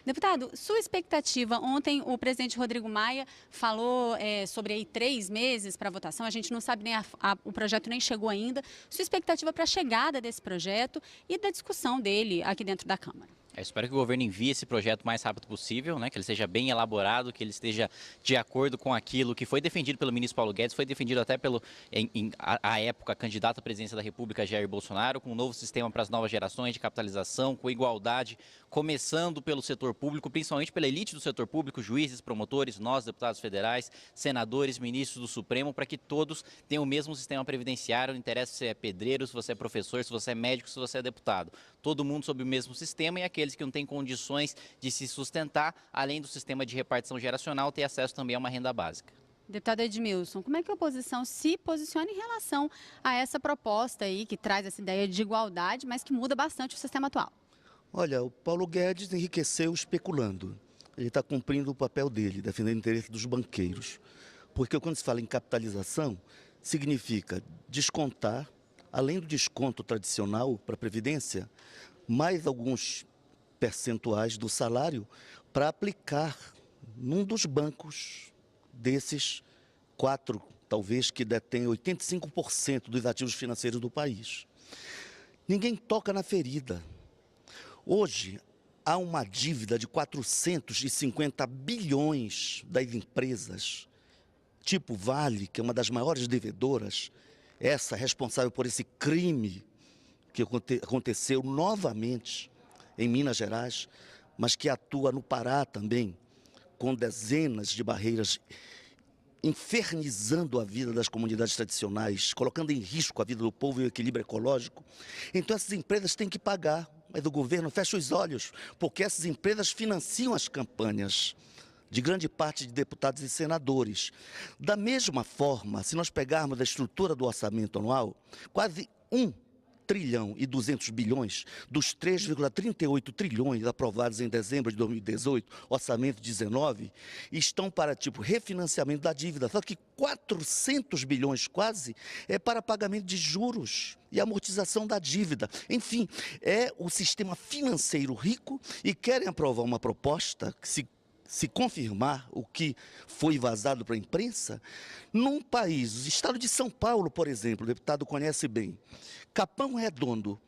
Deputado, sua expectativa, ontem o presidente Rodrigo Maia falou sobre aí 3 meses para votação, a gente não sabe nem, o projeto nem chegou ainda. Sua expectativa para a chegada desse projeto e da discussão dele aqui dentro da Câmara? Eu espero que o governo envie esse projeto o mais rápido possível, né, que ele seja bem elaborado, que ele esteja de acordo com aquilo que foi defendido pelo ministro Paulo Guedes, foi defendido até pelo, à época, candidato à presidência da República, Jair Bolsonaro, com um novo sistema para as novas gerações de capitalização, com igualdade, começando pelo setor público, principalmente pela elite do setor público, juízes, promotores, nós, deputados federais, senadores, ministros do Supremo, para que todos tenham o mesmo sistema previdenciário, não interessa se você é pedreiro, se você é professor, se você é médico, se você é deputado. Todo mundo sob o mesmo sistema e aqueles que não têm condições de se sustentar, além do sistema de repartição geracional, ter acesso também a uma renda básica. Deputado Edmilson, como é que a oposição se posiciona em relação a essa proposta aí que traz essa ideia de igualdade, mas que muda bastante o sistema atual? Olha, o Paulo Guedes enriqueceu especulando. Ele está cumprindo o papel dele, defendendo o interesse dos banqueiros. Porque quando se fala em capitalização, significa descontar, além do desconto tradicional para a Previdência, mais alguns percentuais do salário para aplicar num dos bancos desses 4, talvez, que detêm 85% dos ativos financeiros do país. Ninguém toca na ferida. Hoje, há uma dívida de 450 bilhões das empresas, tipo Vale, que é uma das maiores devedoras, essa responsável por esse crime que aconteceu novamente em Minas Gerais, mas que atua no Pará também, com dezenas de barreiras, infernizando a vida das comunidades tradicionais, colocando em risco a vida do povo e o equilíbrio ecológico. Então essas empresas têm que pagar, mas o governo fecha os olhos, porque essas empresas financiam as campanhas de grande parte de deputados e senadores. Da mesma forma, se nós pegarmos a estrutura do orçamento anual, quase 1,2 trilhões dos 3,38 trilhões aprovados em dezembro de 2018, orçamento 19, estão para refinanciamento da dívida. Só que 400 bilhões quase é para pagamento de juros e amortização da dívida. Enfim, é o sistema financeiro rico e querem aprovar uma proposta que se confirmar o que foi vazado para a imprensa, num país, o estado de São Paulo, por exemplo, o deputado conhece bem, Capão Redondo,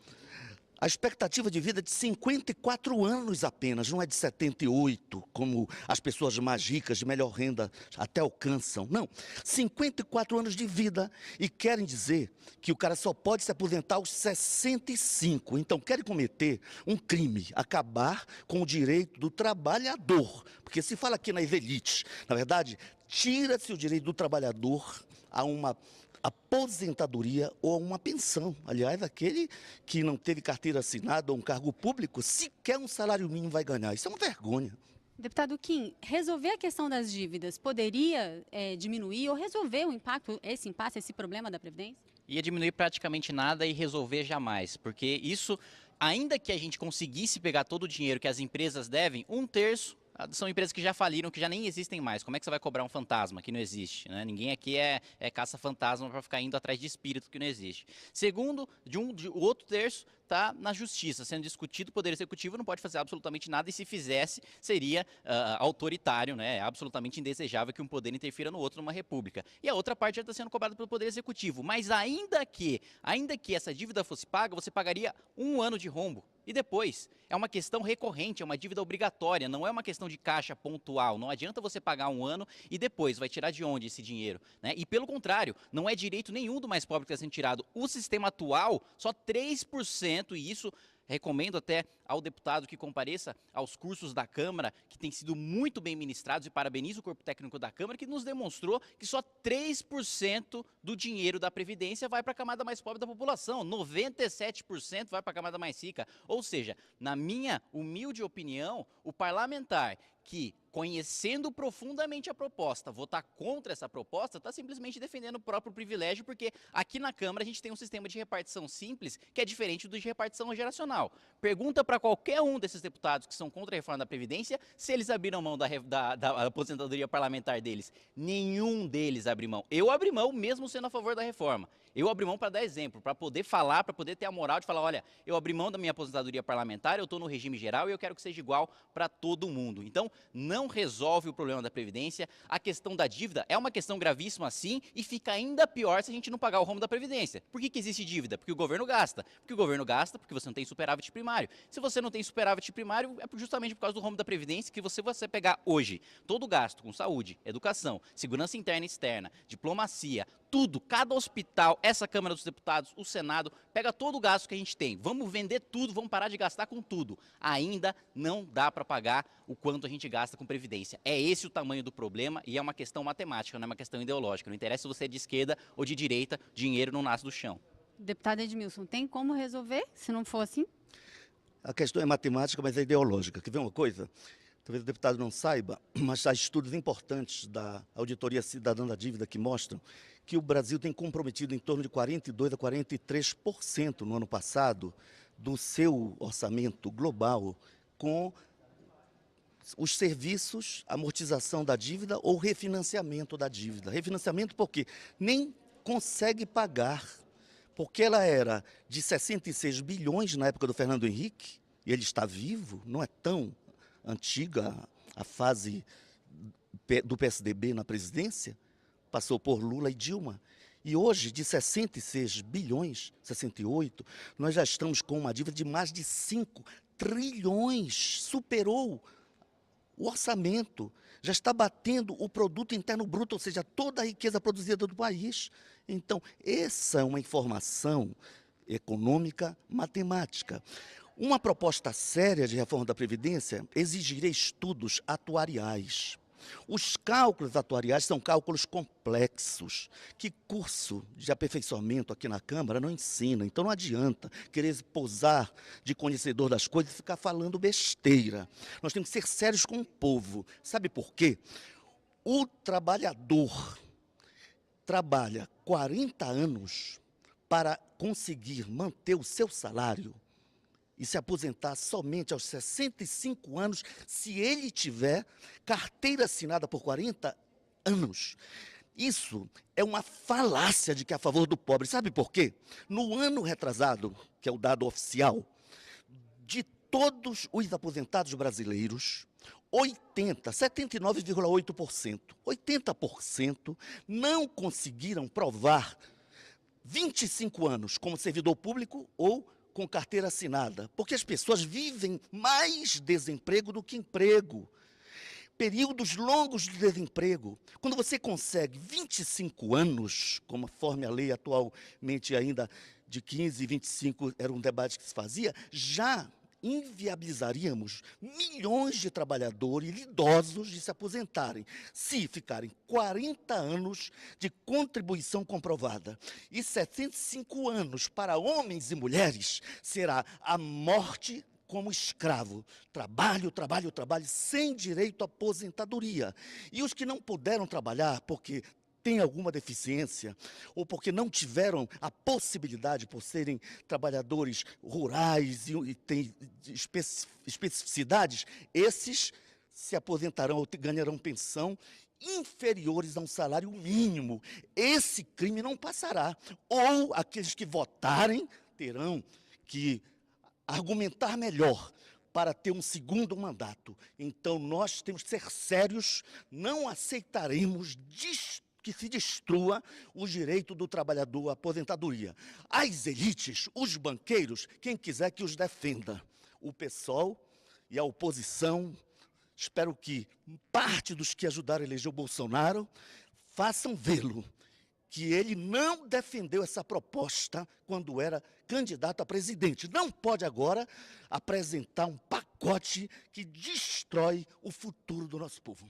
a expectativa de vida é de 54 anos apenas, não é de 78, como as pessoas mais ricas, de melhor renda, até alcançam. Não, 54 anos de vida e querem dizer que o cara só pode se aposentar aos 65. Então, querem cometer um crime, acabar com o direito do trabalhador. Porque se fala aqui nas elites, na verdade, tira-se o direito do trabalhador a uma aposentadoria ou uma pensão. Aliás, aquele que não teve carteira assinada ou um cargo público, sequer um salário mínimo vai ganhar. Isso é uma vergonha. Deputado Kim, resolver a questão das dívidas poderia diminuir ou resolver o impacto, esse impasse, esse problema da Previdência? Ia diminuir praticamente nada e resolver jamais, porque isso, ainda que a gente conseguisse pegar todo o dinheiro que as empresas devem, 1/3 são empresas que já faliram, que já nem existem mais. Como é que você vai cobrar um fantasma que não existe, né? Ninguém aqui é caça-fantasma para ficar indo atrás de espírito que não existe. Segundo, o outro terço está na justiça, sendo discutido. O Poder Executivo não pode fazer absolutamente nada e se fizesse, seria autoritário, né? É absolutamente indesejável que um poder interfira no outro numa república. E a outra parte já está sendo cobrada pelo Poder Executivo. Mas ainda que essa dívida fosse paga, você pagaria 1 ano de rombo. E depois, é uma questão recorrente, é uma dívida obrigatória, não é uma questão de caixa pontual. Não adianta você pagar 1 ano e depois vai tirar de onde esse dinheiro, né? E pelo contrário, não é direito nenhum do mais pobre que está sendo tirado. O sistema atual, só 3%, e isso recomendo até ao deputado que compareça aos cursos da Câmara, que têm sido muito bem ministrados, e parabenizo o corpo técnico da Câmara, que nos demonstrou que só 3% do dinheiro da Previdência vai para a camada mais pobre da população, 97% vai para a camada mais rica. Ou seja, na minha humilde opinião, o parlamentar que, conhecendo profundamente a proposta, votar contra essa proposta, está simplesmente defendendo o próprio privilégio, porque aqui na Câmara a gente tem um sistema de repartição simples que é diferente do de repartição geracional. Pergunta para para qualquer um desses deputados que são contra a reforma da Previdência se eles abriram mão da aposentadoria parlamentar deles. Nenhum deles abriu mão. Eu abri mão mesmo sendo a favor da reforma. Eu abri mão para dar exemplo, para poder falar, para poder ter a moral de falar, olha, eu abri mão da minha aposentadoria parlamentar, eu estou no regime geral e eu quero que seja igual para todo mundo. Então, não resolve o problema da Previdência. A questão da dívida é uma questão gravíssima sim e fica ainda pior se a gente não pagar o rombo da Previdência. Por que existe dívida? Porque o governo gasta. Porque o governo gasta porque você não tem superávit primário. Se você não tem superávit primário, é justamente por causa do rombo da Previdência que você pegar hoje todo o gasto com saúde, educação, segurança interna e externa, diplomacia, tudo, cada hospital, essa Câmara dos Deputados, o Senado, pega todo o gasto que a gente tem. Vamos vender tudo, vamos parar de gastar com tudo. Ainda não dá para pagar o quanto a gente gasta com Previdência. É esse o tamanho do problema e é uma questão matemática, não é uma questão ideológica. Não interessa se você é de esquerda ou de direita, dinheiro não nasce do chão. Deputado Edmilson, tem como resolver se não for assim? A questão é matemática, mas é ideológica. Quer ver uma coisa? Talvez o deputado não saiba, mas há estudos importantes da Auditoria Cidadã da Dívida que mostram que o Brasil tem comprometido em torno de 42% a 43% no ano passado do seu orçamento global com os serviços, amortização da dívida ou refinanciamento da dívida. Refinanciamento porque nem consegue pagar, porque ela era de 66 bilhões na época do Fernando Henrique, e ele está vivo, não é tão antiga a fase do PSDB na presidência, passou por Lula e Dilma. E hoje, de 66 bilhões, 68, nós já estamos com uma dívida de mais de 5 trilhões, superou o orçamento, já está batendo o produto interno bruto, ou seja, toda a riqueza produzida do país. Então, essa é uma informação econômica, matemática. Uma proposta séria de reforma da Previdência exigiria estudos atuariais. Os cálculos atuariais são cálculos complexos, que curso de aperfeiçoamento aqui na Câmara não ensina. Então não adianta querer posar de conhecedor das coisas e ficar falando besteira. Nós temos que ser sérios com o povo. Sabe por quê? O trabalhador trabalha 40 anos para conseguir manter o seu salário e se aposentar somente aos 65 anos, se ele tiver carteira assinada por 40 anos. Isso é uma falácia de que é a favor do pobre. Sabe por quê? No ano retrasado, que é o dado oficial, de todos os aposentados brasileiros, 79,8% não conseguiram provar 25 anos como servidor público ou com carteira assinada, porque as pessoas vivem mais desemprego do que emprego. Períodos longos de desemprego. Quando você consegue 25 anos, conforme a lei atualmente ainda de 15 e 25 era um debate que se fazia, já inviabilizaríamos milhões de trabalhadores idosos de se aposentarem, se ficarem 40 anos de contribuição comprovada. E 75 anos para homens e mulheres será a morte como escravo. Trabalho, trabalho, trabalho, sem direito à aposentadoria. E os que não puderam trabalhar porque têm alguma deficiência, ou porque não tiveram a possibilidade, por serem trabalhadores rurais e têm especificidades, esses se aposentarão ou ganharão pensão inferiores a um salário mínimo. Esse crime não passará. Ou aqueles que votarem terão que argumentar melhor para ter um segundo mandato. Então, nós temos que ser sérios, não aceitaremos que se destrua o direito do trabalhador à aposentadoria. As elites, os banqueiros, quem quiser que os defenda. O PSOL e a oposição, espero que parte dos que ajudaram a eleger o Bolsonaro façam vê-lo, que ele não defendeu essa proposta quando era candidato a presidente. Não pode agora apresentar um pacote que destrói o futuro do nosso povo.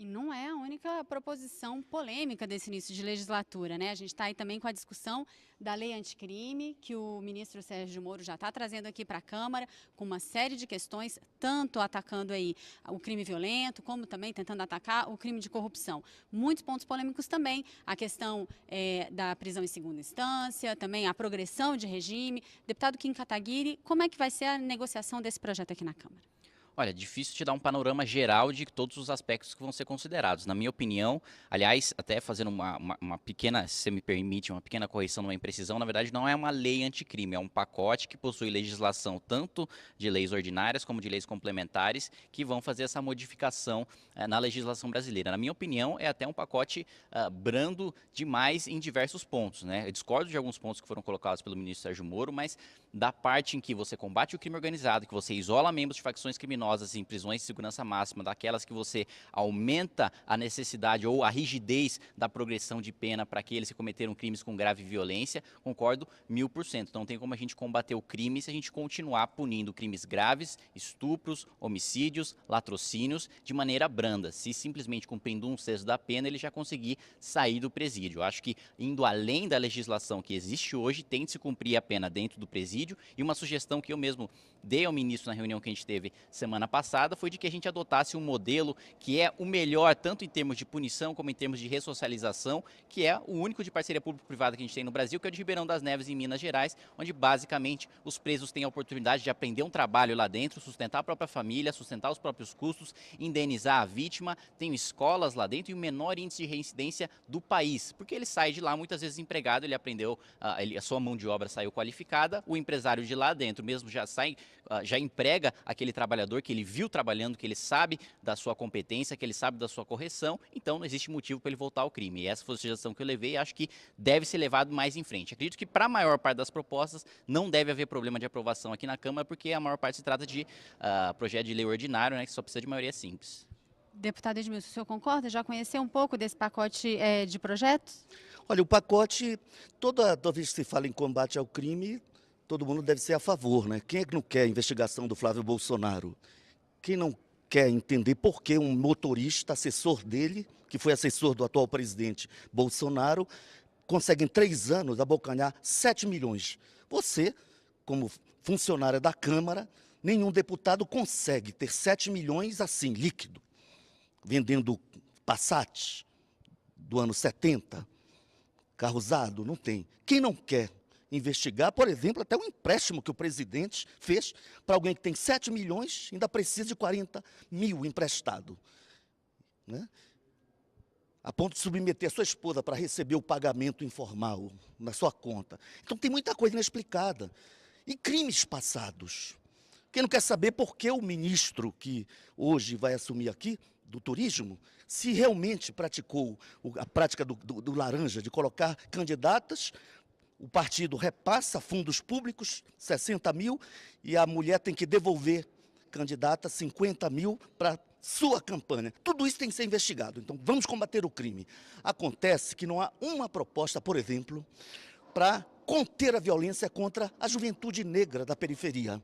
E não é a única proposição polêmica desse início de legislatura, né? A gente está aí também com a discussão da lei anticrime, que o ministro Sérgio Moro já está trazendo aqui para a Câmara, com uma série de questões, tanto atacando aí o crime violento, como também tentando atacar o crime de corrupção. Muitos pontos polêmicos também, a questão da prisão em segunda instância, também a progressão de regime. Deputado Kim Kataguiri, como é que vai ser a negociação desse projeto aqui na Câmara? Olha, difícil te dar um panorama geral de todos os aspectos que vão ser considerados. Na minha opinião, aliás, até fazendo uma pequena, se você me permite, uma pequena correção, uma imprecisão, na verdade não é uma lei anticrime, é um pacote que possui legislação tanto de leis ordinárias como de leis complementares que vão fazer essa modificação na legislação brasileira. Na minha opinião, é até um pacote brando demais em diversos pontos, né? Eu discordo de alguns pontos que foram colocados pelo ministro Sérgio Moro, mas da parte em que você combate o crime organizado, que você isola membros de facções criminosas em prisões de segurança máxima, daquelas que você aumenta a necessidade ou a rigidez da progressão de pena para aqueles que cometeram crimes com grave violência, concordo 1000%. Não tem como a gente combater o crime se a gente continuar punindo crimes graves, estupros, homicídios, latrocínios, de maneira branda. Se simplesmente cumprindo 1/6 da pena, ele já conseguir sair do presídio. Eu acho que, indo além da legislação que existe hoje, tem de se cumprir a pena dentro do presídio. E uma sugestão que eu mesmo dei ao ministro na reunião que a gente teve semana passada foi de que a gente adotasse um modelo que é o melhor, tanto em termos de punição como em termos de ressocialização, que é o único de parceria público-privada que a gente tem no Brasil, que é o de Ribeirão das Neves, em Minas Gerais, onde basicamente os presos têm a oportunidade de aprender um trabalho lá dentro, sustentar a própria família, sustentar os próprios custos, indenizar a vítima, tem escolas lá dentro e o menor índice de reincidência do país, porque ele sai de lá muitas vezes empregado, ele aprendeu, a sua mão de obra saiu qualificada, o empresário de lá dentro mesmo já sai, já emprega aquele trabalhador que ele viu trabalhando, que ele sabe da sua competência, que ele sabe da sua correção, então não existe motivo para ele voltar ao crime. E essa foi a sugestão que eu levei e acho que deve ser levado mais em frente. Acredito que para a maior parte das propostas não deve haver problema de aprovação aqui na Câmara, porque a maior parte se trata de projeto de lei ordinário, né, que só precisa de maioria simples. Deputado Edmilson, o senhor concorda? Já conheceu um pouco desse pacote de projetos? Olha, o pacote, toda vez que se fala em combate ao crime, todo mundo deve ser a favor, né? Quem é que não quer a investigação do Flávio Bolsonaro? Quem não quer entender por que um motorista, assessor dele, que foi assessor do atual presidente Bolsonaro, consegue em 3 anos abocanhar 7 milhões? Você, como funcionária da Câmara, nenhum deputado consegue ter 7 milhões assim, líquido, vendendo Passat do ano 70, carro usado, não tem. Quem não quer investigar, por exemplo, até o empréstimo que o presidente fez para alguém que tem 7 milhões, ainda precisa de 40 mil emprestado, né? A ponto de submeter a sua esposa para receber o pagamento informal na sua conta. Então tem muita coisa inexplicada. E crimes passados. Quem não quer saber por que o ministro que hoje vai assumir aqui, do turismo, se realmente praticou a prática do laranja, de colocar candidatas, o partido repassa fundos públicos, 60 mil, e a mulher tem que devolver candidata 50 mil para sua campanha. Tudo isso tem que ser investigado. Então, vamos combater o crime. Acontece que não há uma proposta, por exemplo, para conter a violência contra a juventude negra da periferia.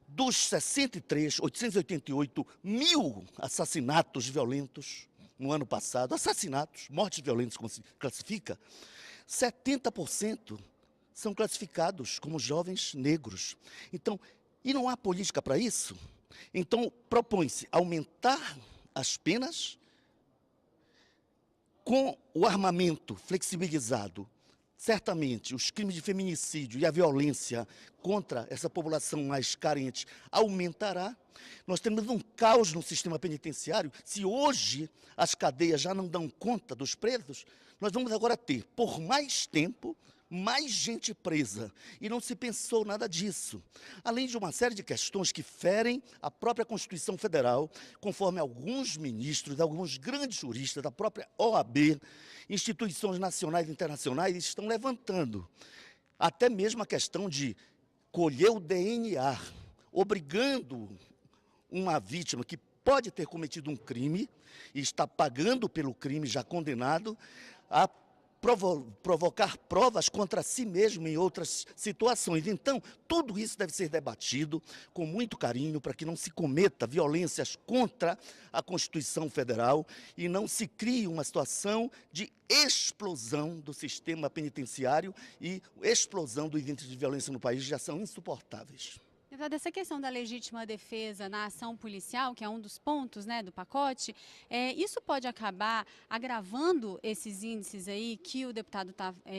Dos 888 mil assassinatos violentos no ano passado, assassinatos, mortes violentas, como se classifica, 70% são classificados como jovens negros. Então, e não há política para isso? Então, propõe-se aumentar as penas com o armamento flexibilizado. Certamente, os crimes de feminicídio e a violência contra essa população mais carente aumentará. Nós temos um caos no sistema penitenciário. Se hoje as cadeias já não dão conta dos presos, nós vamos agora ter, por mais tempo, mais gente presa. E não se pensou nada disso. Além de uma série de questões que ferem a própria Constituição Federal, conforme alguns ministros, alguns grandes juristas da própria OAB, instituições nacionais e internacionais estão levantando. Até mesmo a questão de colher o DNA, obrigando uma vítima que pode ter cometido um crime e está pagando pelo crime já condenado a provocar provas contra si mesmo em outras situações. Então, tudo isso deve ser debatido com muito carinho para que não se cometa violências contra a Constituição Federal e não se crie uma situação de explosão do sistema penitenciário e explosão dos índices de violência no país, já são insuportáveis. Deputado, essa questão da legítima defesa na ação policial, que é um dos pontos, né, do pacote, isso pode acabar agravando esses índices aí que o deputado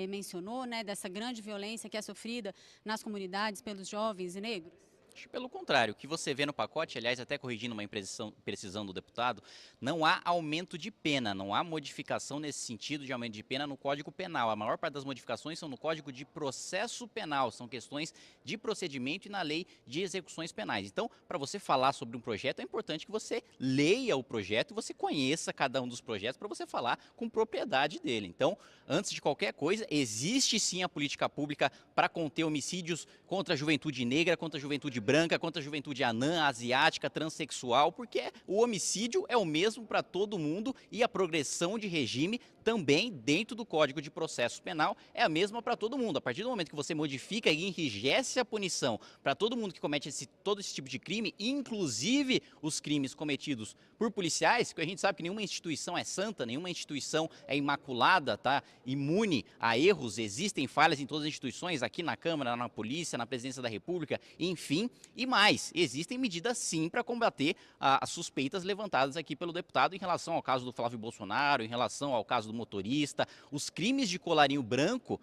mencionou, né, dessa grande violência que é sofrida nas comunidades pelos jovens e negros? Acho pelo contrário, o que você vê no pacote, aliás, até corrigindo uma imprecisão do deputado, não há aumento de pena, não há modificação nesse sentido de aumento de pena no Código Penal. A maior parte das modificações são no Código de Processo Penal, são questões de procedimento e na lei de execuções penais. Então, para você falar sobre um projeto, é importante que você leia o projeto e você conheça cada um dos projetos para você falar com propriedade dele. Então, antes de qualquer coisa, existe sim a política pública para conter homicídios contra a juventude negra, contra a juventude branca, contra a juventude anã, asiática, transexual, porque o homicídio é o mesmo para todo mundo e a progressão de regime também dentro do Código de Processo Penal é a mesma para todo mundo. A partir do momento que você modifica e enrijece a punição para todo mundo que comete todo esse tipo de crime, inclusive os crimes cometidos por policiais, que a gente sabe que nenhuma instituição é santa, nenhuma instituição é imaculada, tá? Imune a erros, existem falhas em todas as instituições, aqui na Câmara, na Polícia, na Presidência da República, enfim. E mais, existem medidas sim para combater as suspeitas levantadas aqui pelo deputado em relação ao caso do Flávio Bolsonaro, em relação ao caso do motorista. Os crimes de colarinho branco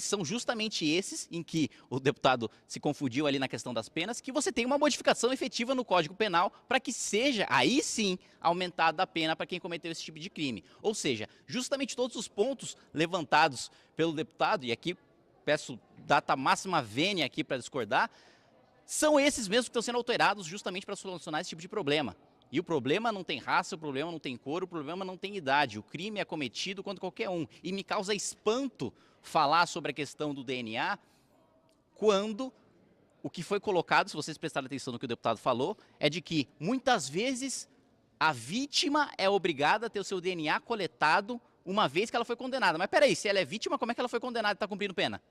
são justamente esses em que o deputado se confundiu ali na questão das penas, que você tem uma modificação efetiva no Código Penal para que seja, aí sim, aumentada a pena para quem cometeu esse tipo de crime. Ou seja, justamente todos os pontos levantados pelo deputado, e aqui peço data máxima vênia aqui para discordar, são esses mesmos que estão sendo alterados justamente para solucionar esse tipo de problema. E o problema não tem raça, o problema não tem cor, o problema não tem idade. O crime é cometido contra qualquer um. E me causa espanto falar sobre a questão do DNA quando o que foi colocado, se vocês prestarem atenção no que o deputado falou, é de que muitas vezes a vítima é obrigada a ter o seu DNA coletado uma vez que ela foi condenada. Mas peraí, se ela é vítima, como é que ela foi condenada e está cumprindo pena?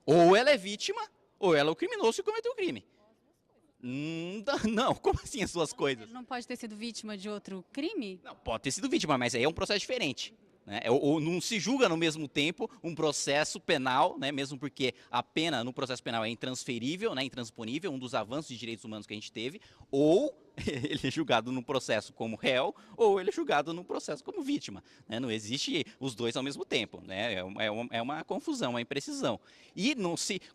Ou ela é vítima, ou ela é o criminoso que cometeu o crime. Não, como assim as suas coisas? Não pode ter sido vítima de outro crime? Não, pode ter sido vítima, mas aí é um processo diferente. Né? Ou não se julga no mesmo tempo um processo penal, né? Mesmo porque a pena no processo penal é intransferível, né? Intransponível, um dos avanços de direitos humanos que a gente teve, ou ele é julgado no processo como réu, ou ele é julgado no processo como vítima. Né? Não existe os dois ao mesmo tempo. Né? É uma confusão, uma imprecisão. E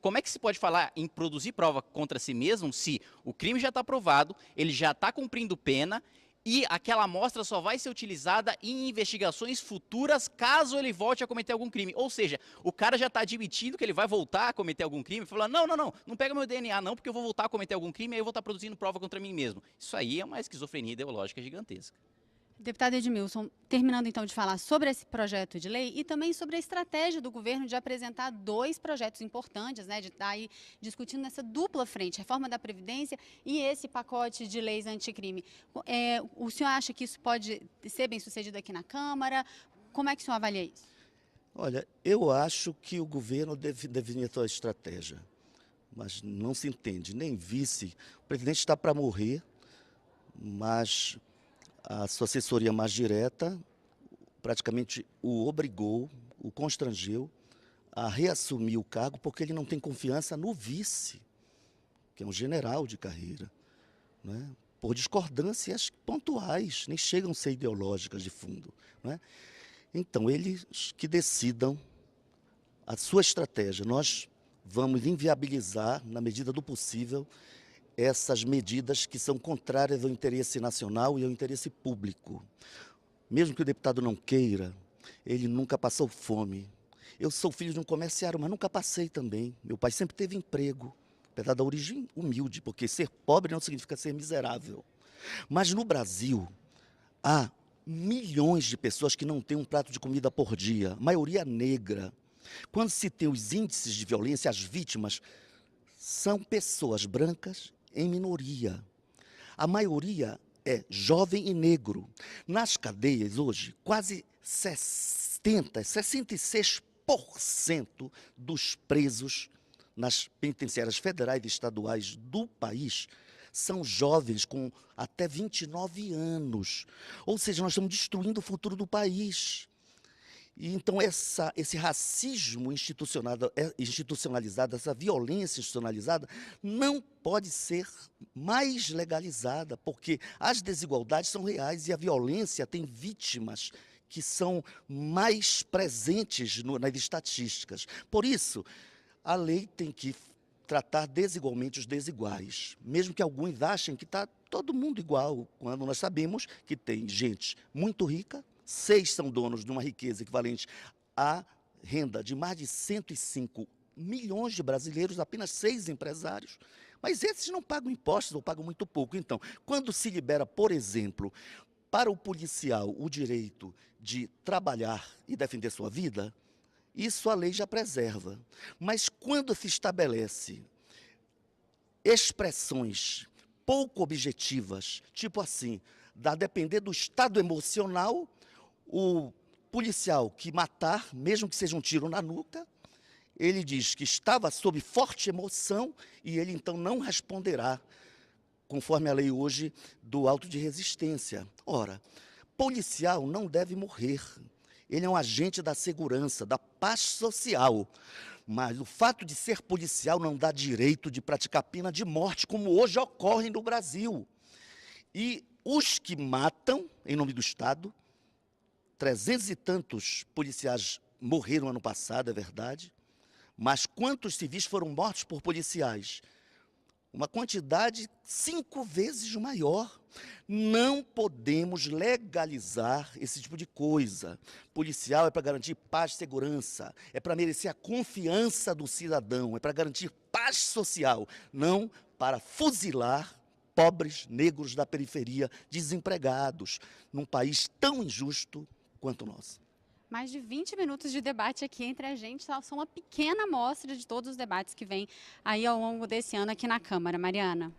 como é que se pode falar em produzir prova contra si mesmo se o crime já está provado, ele já está cumprindo pena, e aquela amostra só vai ser utilizada em investigações futuras caso ele volte a cometer algum crime. Ou seja, o cara já está admitindo que ele vai voltar a cometer algum crime, falando, não pega meu DNA não, porque eu vou voltar a cometer algum crime, aí eu vou estar produzindo prova contra mim mesmo. Isso aí é uma esquizofrenia ideológica gigantesca. Deputado Edmilson, terminando então de falar sobre esse projeto de lei e também sobre a estratégia do governo de apresentar 2 projetos importantes, né, de estar aí discutindo nessa dupla frente, reforma da Previdência e esse pacote de leis anticrime. O senhor acha que isso pode ser bem sucedido aqui na Câmara? Como é que o senhor avalia isso? Olha, eu acho que o governo deveria ter uma estratégia, mas não se entende, nem vice. O presidente está para morrer, mas a sua assessoria mais direta praticamente o obrigou, o constrangeu a reassumir o cargo porque ele não tem confiança no vice, que é um general de carreira, né? Por discordâncias pontuais, nem chegam a ser ideológicas de fundo. Né? Então, eles que decidam a sua estratégia. Nós vamos inviabilizar, na medida do possível, essas medidas que são contrárias ao interesse nacional e ao interesse público. Mesmo que o deputado não queira, ele nunca passou fome. Eu sou filho de um comerciário, mas nunca passei também. Meu pai sempre teve emprego, apesar da origem humilde, porque ser pobre não significa ser miserável. Mas no Brasil, há milhões de pessoas que não têm um prato de comida por dia, maioria negra. Quando se tem os índices de violência, as vítimas são pessoas brancas em minoria. A maioria é jovem e negro. Nas cadeias hoje, quase 66% dos presos nas penitenciárias federais e estaduais do país são jovens com até 29 anos. Ou seja, nós estamos destruindo o futuro do país. E então esse racismo institucionalizado, essa violência institucionalizada, não pode ser mais legalizada, porque as desigualdades são reais e a violência tem vítimas que são mais presentes nas estatísticas. Por isso, a lei tem que tratar desigualmente os desiguais, mesmo que alguns achem que está todo mundo igual, quando nós sabemos que tem gente muito rica, 6 são donos de uma riqueza equivalente à renda de mais de 105 milhões de brasileiros, apenas 6 empresários, mas esses não pagam impostos ou pagam muito pouco. Então, quando se libera, por exemplo, para o policial o direito de trabalhar e defender sua vida, isso a lei já preserva. Mas quando se estabelece expressões pouco objetivas, tipo assim, a depender do estado emocional, o policial que matar, mesmo que seja um tiro na nuca, ele diz que estava sob forte emoção e ele então não responderá, conforme a lei hoje do auto de resistência. Ora, policial não deve morrer. Ele é um agente da segurança, da paz social. Mas o fato de ser policial não dá direito de praticar pena de morte, como hoje ocorre no Brasil. E os que matam, em nome do Estado, 300 e tantos policiais morreram ano passado, é verdade, mas quantos civis foram mortos por policiais? Uma quantidade 5 vezes maior. Não podemos legalizar esse tipo de coisa. Policial é para garantir paz e segurança, é para merecer a confiança do cidadão, é para garantir paz social, não para fuzilar pobres negros da periferia, desempregados, num país tão injusto quanto o nosso. Mais de 20 minutos de debate aqui entre a gente, só uma pequena amostra de todos os debates que vêm aí ao longo desse ano aqui na Câmara, Mariana.